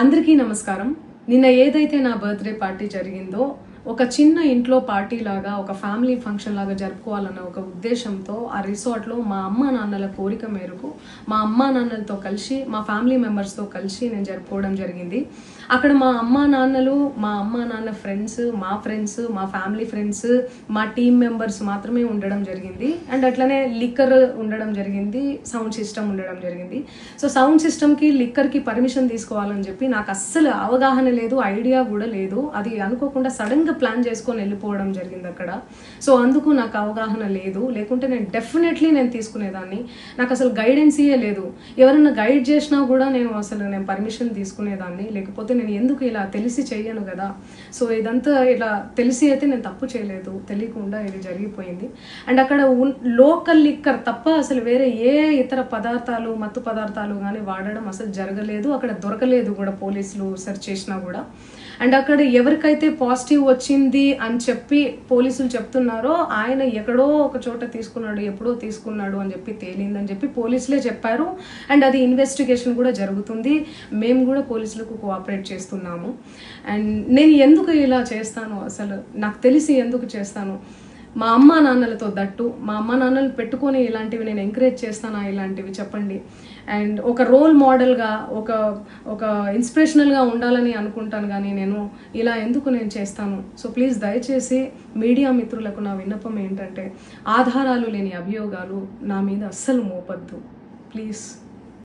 అందరికీ నమస్కారం. నిన్న ఏదైతే నా బర్త్డే పార్టీ జరిగిందో ఒక చిన్న ఇంట్లో పార్టీ లాగా ఒక ఫ్యామిలీ ఫంక్షన్ లాగా జరుపుకోవాలన్న ఒక ఉద్దేశంతో ఆ రిసార్ట్లో మా అమ్మా నాన్నల కోరిక మేరకు మా అమ్మా నాన్నలతో కలిసి మా ఫ్యామిలీ మెంబర్స్తో కలిసి నేను జరుపుకోవడం జరిగింది. అక్కడ మా అమ్మా నాన్న ఫ్రెండ్స్, మా ఫ్యామిలీ ఫ్రెండ్స్, మా టీమ్ మెంబర్స్ మాత్రమే ఉండడం జరిగింది. అండ్ అట్లనే లిక్కర్ ఉండడం జరిగింది, సౌండ్ సిస్టమ్ ఉండడం జరిగింది. సో సౌండ్ సిస్టమ్కి లిక్కర్కి పర్మిషన్ తీసుకోవాలని చెప్పి నాకు అస్సలు అవగాహన లేదు, ఐడియా కూడా లేదు. అది అనుకోకుండా సడన్గా ప్లాన్ చేసుకొని వెళ్ళిపోవడం జరిగింది అక్కడ. సో అందుకు నాకు అవగాహన లేదు, లేకుంటే నేను డెఫినెట్లీ తీసుకునేదాన్ని. నాకు అసలు గైడెన్సీయే లేదు. ఎవరైనా గైడ్ చేసినా కూడా నేను పర్మిషన్ తీసుకునేదాన్ని, లేకపోతే నేను ఎందుకు ఇలా తెలిసి చెయ్యను కదా. సో ఇదంతా ఇలా తెలిసి అయితే నేను తప్పు చేయలేదు, తెలియకుండా ఇది జరిగిపోయింది. అండ్ అక్కడ లోకల్ లిక్కర్ తప్ప అసలు వేరే ఏ ఇతర పదార్థాలు, మత్తు పదార్థాలు కానీ వాడడం అసలు జరగలేదు. అక్కడ దొరకలేదు కూడా, పోలీసులు సెర్చ్ చేసినా కూడా. అండ్ అక్కడ ఎవరికైతే పాజిటివ్ వచ్చింది అని చెప్పి పోలీసులు చెప్తున్నారో ఆయన ఎక్కడో ఒక చోట తీసుకున్నాడు, ఎప్పుడో తీసుకున్నాడు అని చెప్పి తేలిందని చెప్పి పోలీసులే చెప్పారు. అండ్ అది ఇన్వెస్టిగేషన్ కూడా జరుగుతుంది. మేము కూడా పోలీసులకు కోఆపరేట్ చేస్తున్నాము. అండ్ నేను ఎందుకు ఇలా చేస్తాను, అసలు నాకు తెలిసి ఎందుకు చేస్తాను, మా అమ్మా నాన్నలతో దట్టు మా అమ్మా నాన్నలు పెట్టుకొని ఇలాంటివి నేను ఎంకరేజ్ చేస్తానా, ఇలాంటివి చెప్పండి. అండ్ ఒక రోల్ మోడల్గా, ఒక ఇన్స్పిరేషనల్గా ఉండాలని అనుకుంటాను, కానీ నేను ఇలా ఎందుకు చేస్తాను. సో ప్లీజ్ దయచేసి మీడియా మిత్రులకు నా విన్నపం ఏంటంటే, ఆధారాలు లేని అభియోగాలు నా మీద అస్సలు మోపద్దు ప్లీజ్.